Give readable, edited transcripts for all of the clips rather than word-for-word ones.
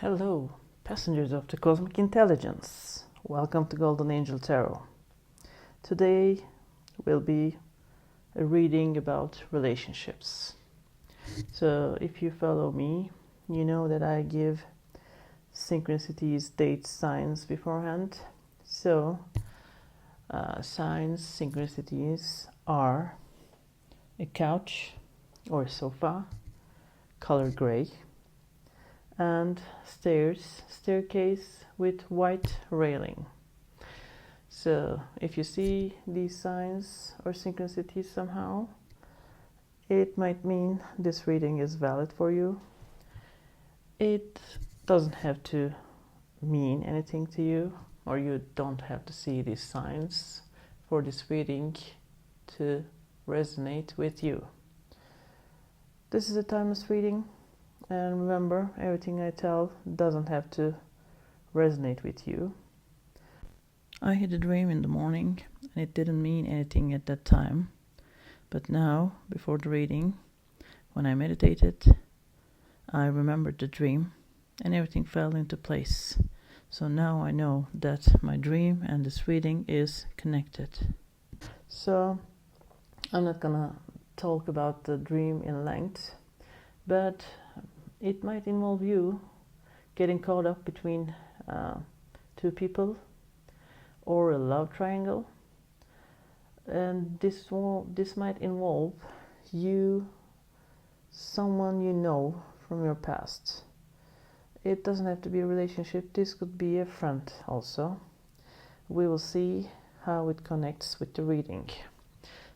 Hello, passengers of the cosmic intelligence. Welcome to Golden Angel Tarot. Today will be a reading about relationships. So if you follow me, you know that I give synchronicities, dates, signs beforehand. So signs, synchronicities are a couch or sofa, color gray, and staircase with white railing. So if you see these signs or synchronicities somehow, it might mean this reading is valid for you. It doesn't have to mean anything to you, or you don't have to see these signs for this reading to resonate with you. This is a timeless reading. And remember, everything I tell doesn't have to resonate with you. I had a dream in the morning, and it didn't mean anything at that time. But now, before the reading, when I meditated, I remembered the dream, and everything fell into place. So now I know that my dream and this reading is connected. So, I'm not gonna talk about the dream in length, but it might involve you getting caught up between two people or a love triangle, and this might involve someone you know from your past. It doesn't have to be a relationship. This could be a friend also. We will see how it connects with the reading.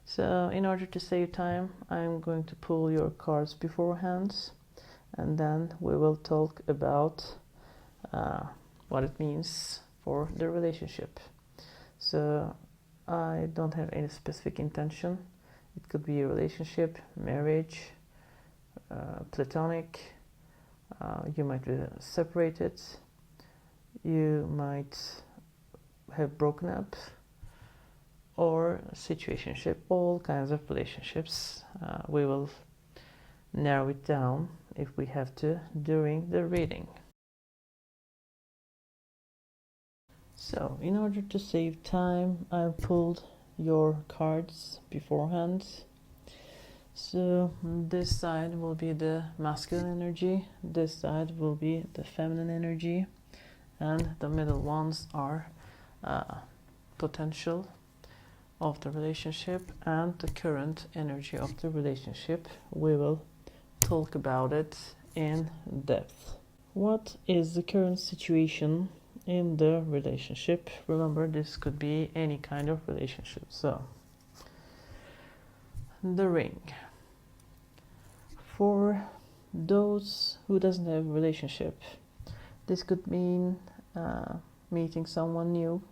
So in order to save time, I'm going to pull your cards beforehand, and then we will talk about what it means for the relationship. So I don't have any specific intention. It could be a relationship, marriage, platonic. You might be separated. You might have broken up, or situationship. All kinds of relationships. We will narrow it down if we have to during the reading. So in order to save time, I've pulled your cards beforehand. So this side will be the masculine energy, this side will be the feminine energy, and the middle ones are potential of the relationship and the current energy of the relationship. We will talk about it in depth. What is the current situation in the relationship? Remember, this could be any kind of relationship. So, the ring. For those who doesn't have a relationship, this could mean meeting someone new,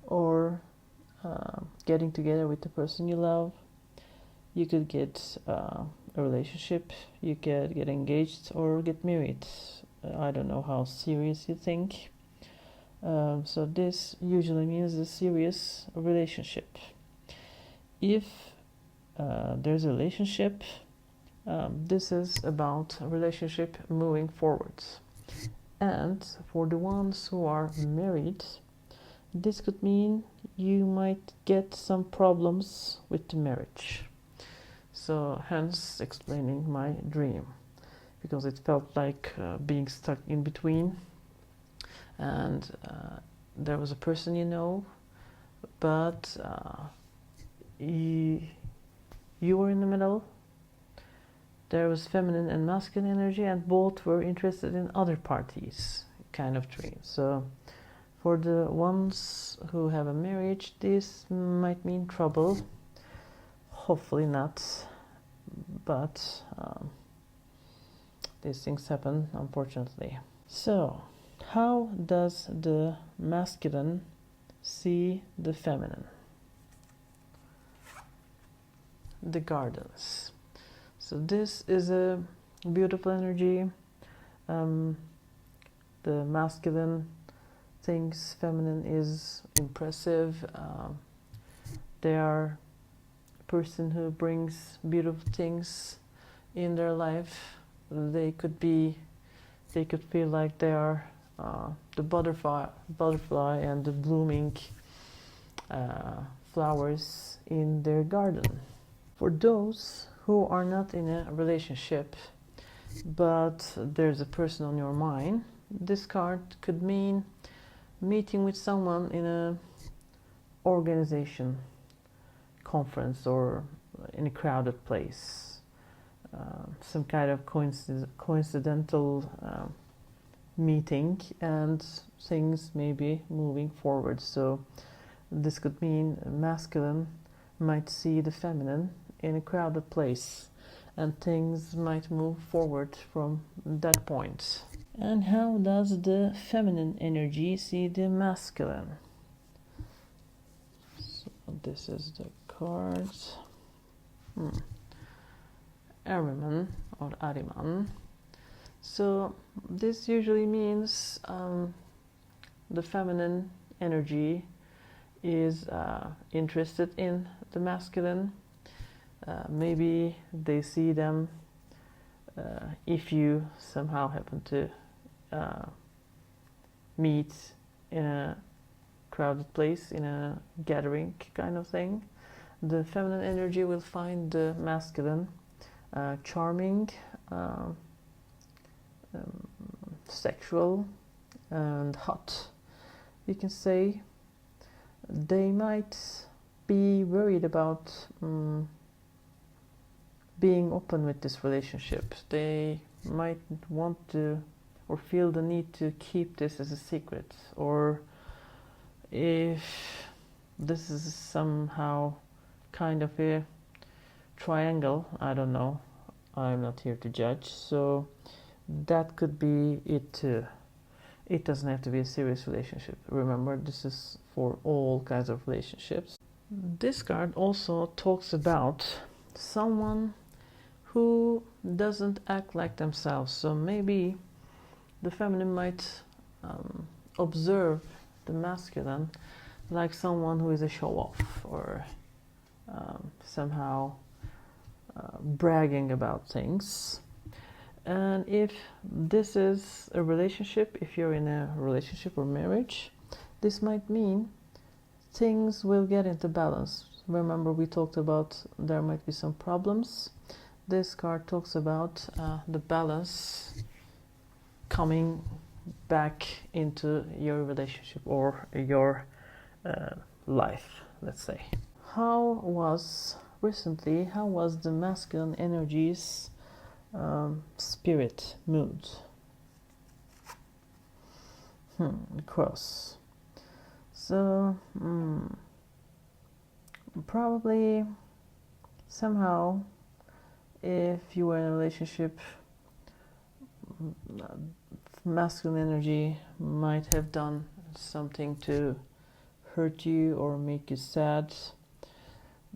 or getting together with the person you love. You could get a relationship, you could get engaged or get married. I don't know how serious you think. So this usually means a serious relationship. If there's a relationship, this is about a relationship moving forward. And for the ones who are married, this could mean you might get some problems with the marriage. So hence explaining my dream, because it felt like being stuck in between, and there was a person you know, but you were in the middle. There was feminine and masculine energy, and both were interested in other parties, kind of dream. So for the ones who have a marriage, this might mean trouble. Hopefully not, but these things happen, unfortunately. So, how does the masculine see the feminine? The gardens. So this is a beautiful energy. The masculine thinks feminine is impressive. They are person who brings beautiful things in their life. They could be they could feel like they are the butterfly and the blooming flowers in their garden. For those who are not in a relationship, but there's a person on your mind, this card could mean meeting with someone in a organization, conference, or in a crowded place. Some kind of coincidental meeting, and things may be moving forward. So this could mean masculine might see the feminine in a crowded place, and things might move forward from that point. And how does the feminine energy see the masculine? So this is the cards. Ahriman or Ahriman. So this usually means the feminine energy is interested in the masculine. Maybe they see them if you somehow happen to meet in a crowded place, in a gathering kind of thing. The feminine energy will find the masculine charming, sexual, and hot, you can say. They might be worried about being open with this relationship. They might want to or feel the need to keep this as a secret, or if this is somehow kind of a triangle, I don't know, I'm not here to judge, so that could be it too. It doesn't have to be a serious relationship. Remember, this is for all kinds of relationships. This card also talks about someone who doesn't act like themselves. So maybe the feminine might observe the masculine like someone who is a show-off, or somehow bragging about things. And if this is a relationship, if you're in a relationship or marriage, this might mean things will get into balance. Remember, we talked about there might be some problems. This card talks about the balance coming back into your relationship or your life, let's say. How was the masculine energies spirit mood? Cross. So probably somehow, if you were in a relationship, masculine energy might have done something to hurt you or make you sad.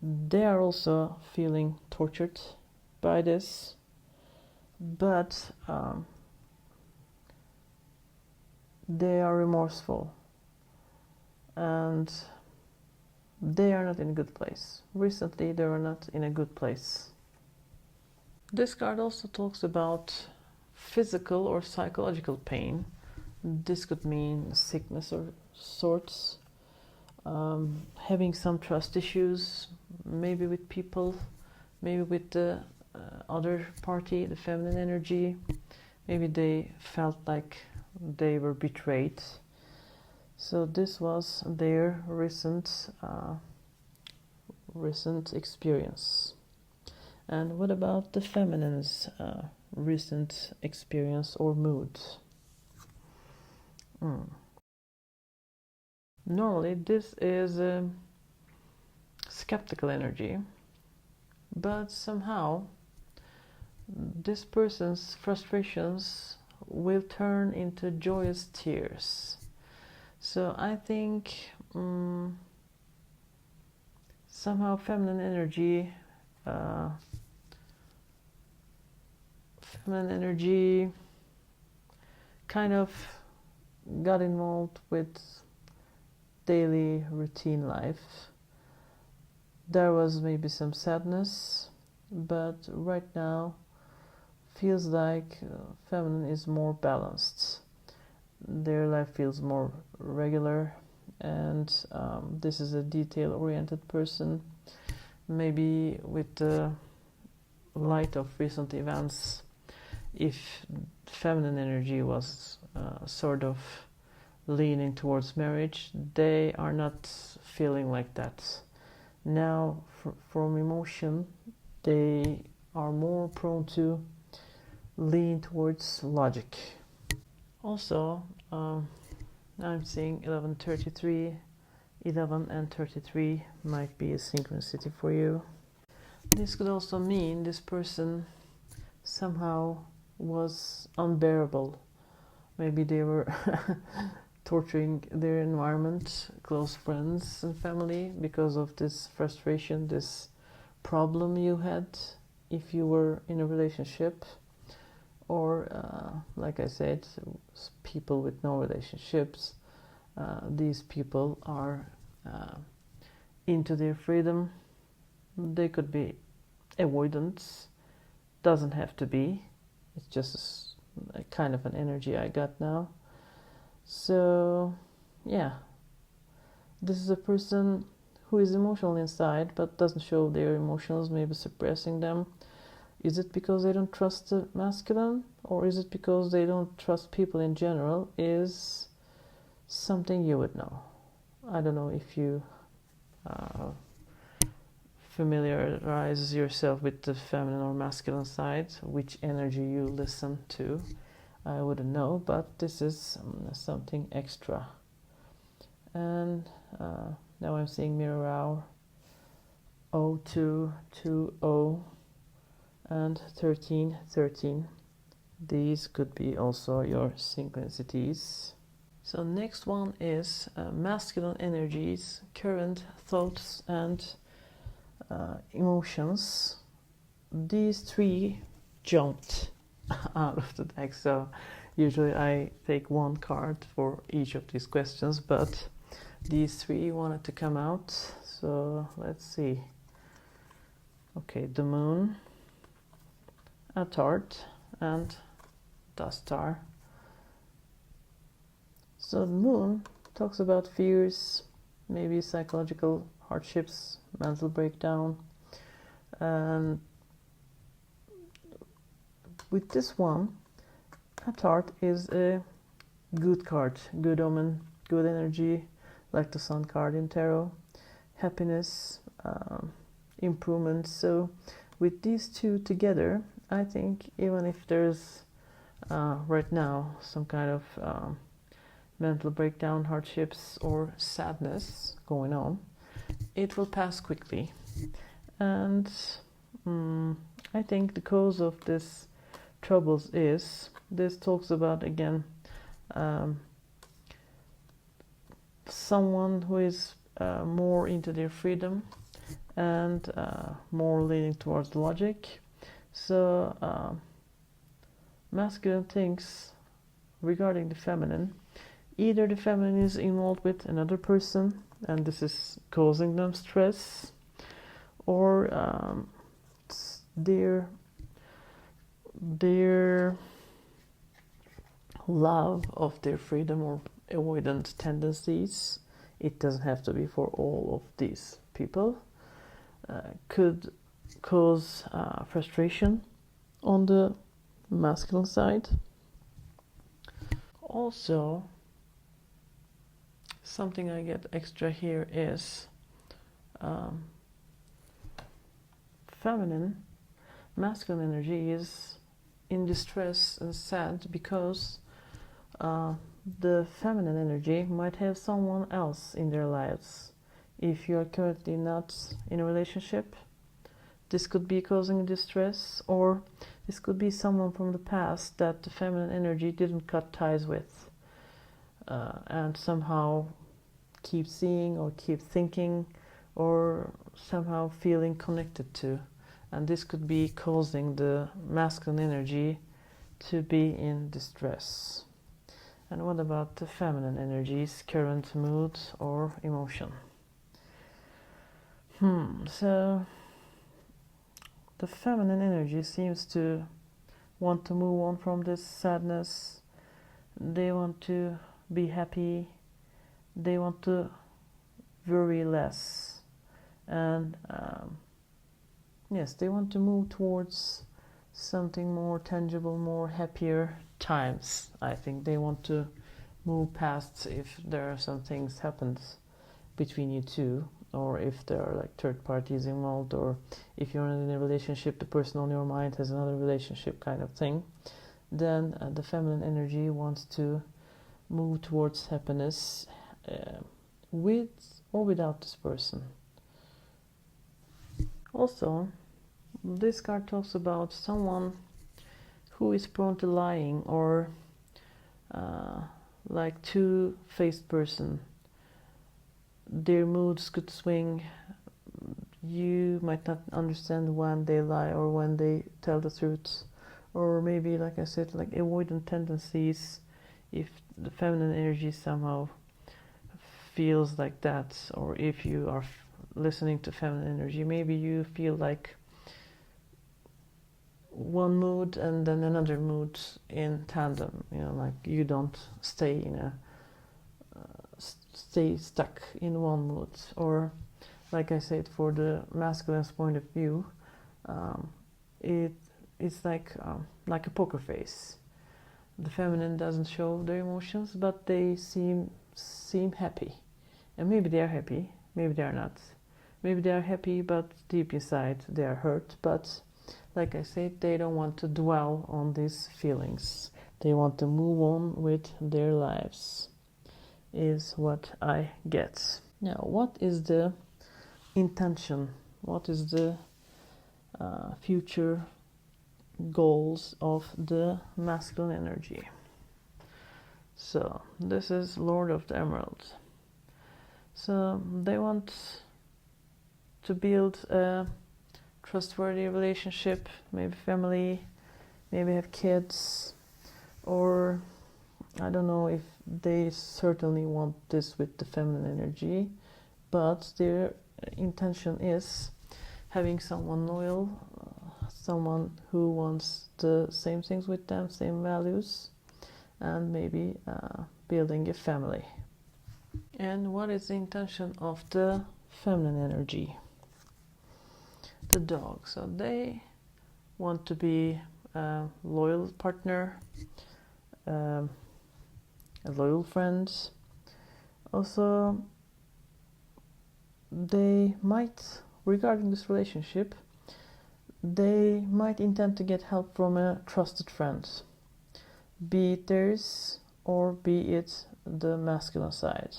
They are also feeling tortured by this, but they are remorseful and they are not in a good place. Recently, they were not in a good place. This card also talks about physical or psychological pain. This could mean sickness or sorts, having some trust issues, maybe with people, maybe with the other party, the feminine energy. Maybe they felt like they were betrayed. So this was their recent experience. And what about the feminine's recent experience or mood? Normally this is a skeptical energy, but somehow this person's frustrations will turn into joyous tears. So I think somehow feminine energy kind of got involved with daily routine life. There was maybe some sadness, but right now feels like feminine is more balanced. Their life feels more regular, and this is a detail-oriented person. Maybe with the light of recent events, if feminine energy was sort of leaning towards marriage, they are not feeling like that. Now, from emotion, they are more prone to lean towards logic. Also, I'm seeing 1133. 11 and 33 might be a synchronicity for you. This could also mean this person somehow was unbearable. Maybe they were torturing their environment, close friends and family, because of this frustration, this problem you had if you were in a relationship. Or, like I said, people with no relationships. These people are into their freedom. They could be avoidance, doesn't have to be. It's just a kind of an energy I got now. So, yeah, this is a person who is emotional inside but doesn't show their emotions, maybe suppressing them. Is it because they don't trust the masculine, or is it because they don't trust people in general? Is something you would know. I don't know if you familiarize yourself with the feminine or masculine side, which energy you listen to. I wouldn't know, but this is something extra. And now I'm seeing mirror hour 0220 and 1313. These could be also your synchronicities. So next one is masculine energies, current thoughts and emotions. These three jumped out of the deck, so usually I take one card for each of these questions, but these three wanted to come out, so let's see. Okay, the moon, a tart, and the star. So the moon talks about fears, maybe psychological hardships, mental breakdown, and with this one, a tart is a good card, good omen, good energy, like the sun card in tarot, happiness, improvement. So with these two together, I think even if there's right now some kind of mental breakdown, hardships, or sadness going on, it will pass quickly. And I think the cause of this troubles is, this talks about, again, someone who is more into their freedom and more leaning towards logic. So masculine things regarding the feminine, either the feminine is involved with another person and this is causing them stress, or their love of their freedom or avoidant tendencies, it doesn't have to be for all of these people, could cause frustration on the masculine side. Also, something I get extra here is feminine, masculine energy is in distress and sad because the feminine energy might have someone else in their lives. If you are currently not in a relationship, this could be causing distress, or this could be someone from the past that the feminine energy didn't cut ties with, and somehow keep seeing or keep thinking or somehow feeling connected to. And this could be causing the masculine energy to be in distress. And what about the feminine energies, current mood or emotion? So the feminine energy seems to want to move on from this sadness. They want to be happy. They want to worry less. And yes, they want to move towards something more tangible, more happier times. I think they want to move past if there are some things happened between you two, or if there are like third parties involved, or if you're in a relationship, the person on your mind has another relationship kind of thing, then the feminine energy wants to move towards happiness with or without this person. Also, this card talks about someone who is prone to lying, or like two-faced person. Their moods could swing. You might not understand when they lie or when they tell the truth, or maybe, like I said, like avoidant tendencies. If the feminine energy somehow feels like that, or if you are listening to feminine energy, maybe you feel like one mood and then another mood in tandem, you know, like you don't stay in a stay stuck in one mood. Or like I said, for the masculine's point of view, it's like a poker face. The feminine doesn't show their emotions, but they seem happy, and maybe they are happy, maybe they are not. Maybe they are happy, but deep inside they are hurt. But like I said, they don't want to dwell on these feelings. They want to move on with their lives, is what I get. Now, what is the intention? What is the future goals of the masculine energy? So, this is Lord of the Emerald. So, they want to build a trustworthy relationship, maybe family, maybe have kids, or I don't know if they certainly want this with the feminine energy, but their intention is having someone loyal, someone who wants the same things with them, same values, and maybe building a family. And what is the intention of the feminine energy? The dog. So they want to be a loyal partner, a loyal friend. Also, they might, regarding this relationship, they might intend to get help from a trusted friend, be it theirs or be it the masculine side.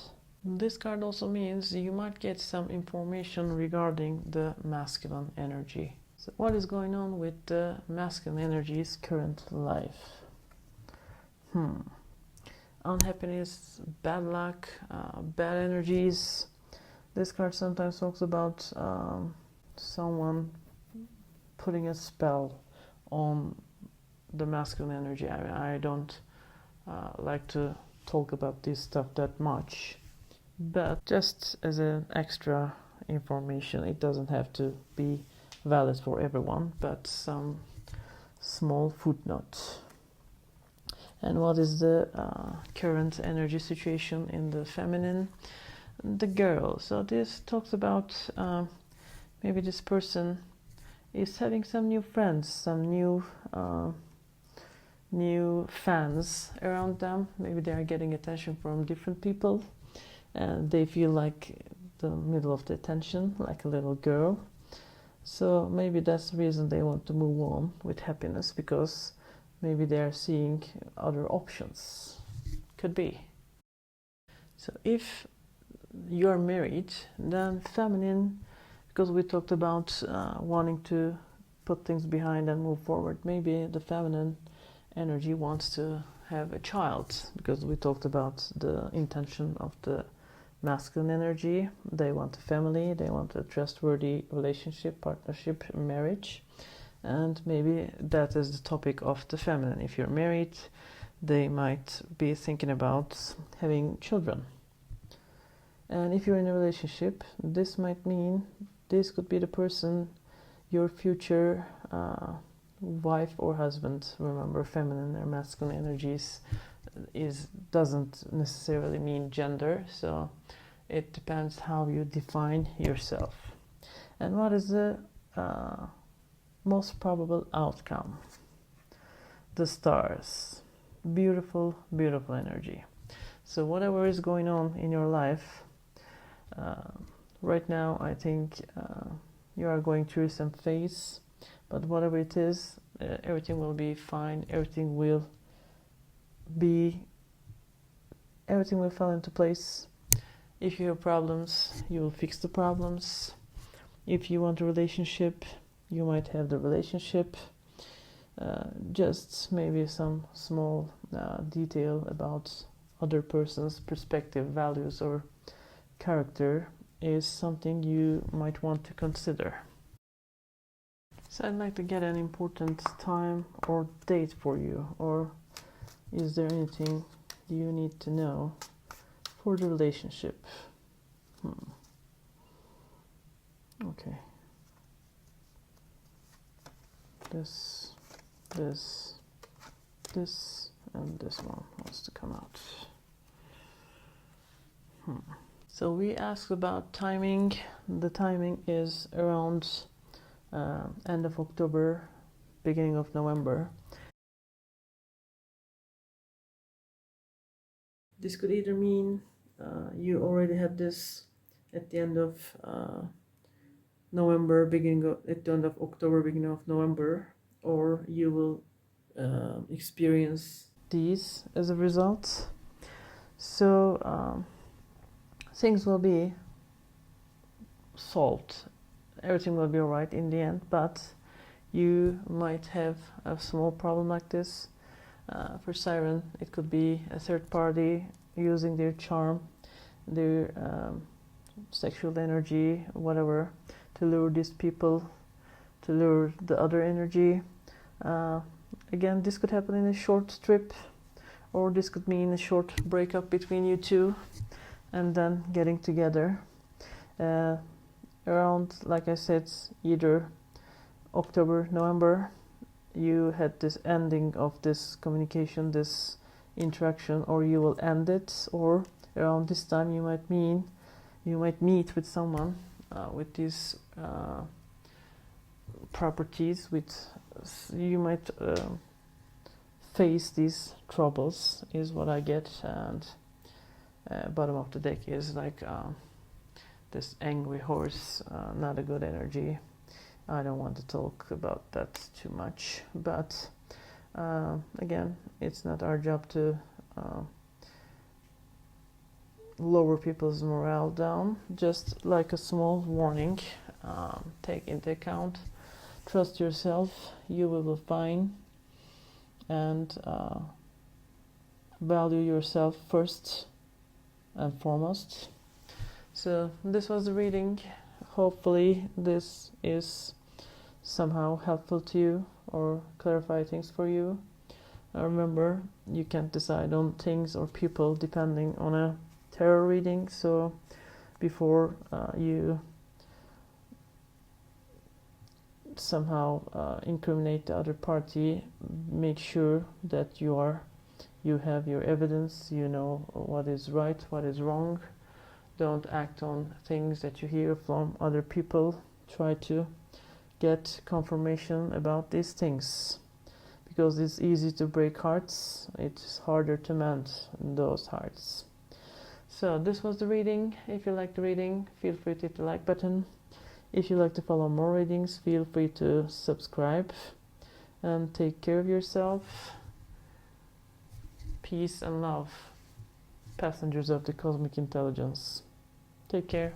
This card also means you might get some information regarding the masculine energy. So what is going on with the masculine energy's current life? Unhappiness, bad luck, bad energies. This card sometimes talks about someone putting a spell on the masculine energy. I don't like to talk about this stuff that much, but just as an extra information, it doesn't have to be valid for everyone, but some small footnote. And what is the current energy situation in the feminine? The girl. So this talks about maybe this person is having some new friends, some new fans around them. Maybe they are getting attention from different people, and they feel like the middle of the attention, like a little girl. So maybe that's the reason they want to move on with happiness, because maybe they are seeing other options. Could be. So if you're married, then feminine, because we talked about wanting to put things behind and move forward, maybe the feminine energy wants to have a child, because we talked about the intention of the masculine energy. They want a family, they want a trustworthy relationship, partnership, marriage, and maybe that is the topic of the feminine. If you're married, they might be thinking about having children. And if you're in a relationship, this might mean this could be the person, your future wife or husband. Remember, feminine or masculine energies doesn't necessarily mean gender, so it depends how you define yourself. And what is the most probable outcome? The stars. Beautiful, beautiful energy. So whatever is going on in your life right now, I think you are going through some phase, but whatever it is, everything will be fine. Everything will fall into place. If you have problems, you will fix the problems. If you want a relationship, you might have the relationship. Just maybe some small detail about other person's perspective, values, or character is something you might want to consider. So I'd like to get an important time or date for you, or is there anything you need to know for the relationship? Okay. This, and this one wants to come out. So we asked about timing. The timing is around end of October, beginning of November. This could either mean you already had this at the end of November, at the end of October, beginning of November, or you will experience these as a result. So things will be solved. Everything will be alright in the end, but you might have a small problem like this. For Siren, it could be a third party using their charm, their sexual energy, whatever, to lure these people, to lure the other energy. Again, this could happen in a short trip, or this could mean a short breakup between you two and then getting together. Around, like I said, either October, November, you had this ending of this communication, this interaction, or you will end it, or around this time you might meet with someone with these properties, you might face these troubles, is what I get. And bottom of the deck is like this angry horse, not a good energy. I don't want to talk about that too much, but again, it's not our job to lower people's morale down. Just like a small warning, take into account, trust yourself, you will be fine, and value yourself first and foremost. So this was the reading. Hopefully this is somehow helpful to you or clarify things for you. Remember, you can't decide on things or people depending on a tarot reading, so before you somehow incriminate the other party, make sure that you have your evidence, you know what is right, what is wrong. Don't act on things that you hear from other people. Try to get confirmation about these things, because it's easy to break hearts. It's harder to mend those hearts. So this was the reading. If you like the reading, feel free to hit the like button. If you like to follow more readings, feel free to subscribe, and take care of yourself. Peace and love, passengers of the cosmic intelligence. Take care.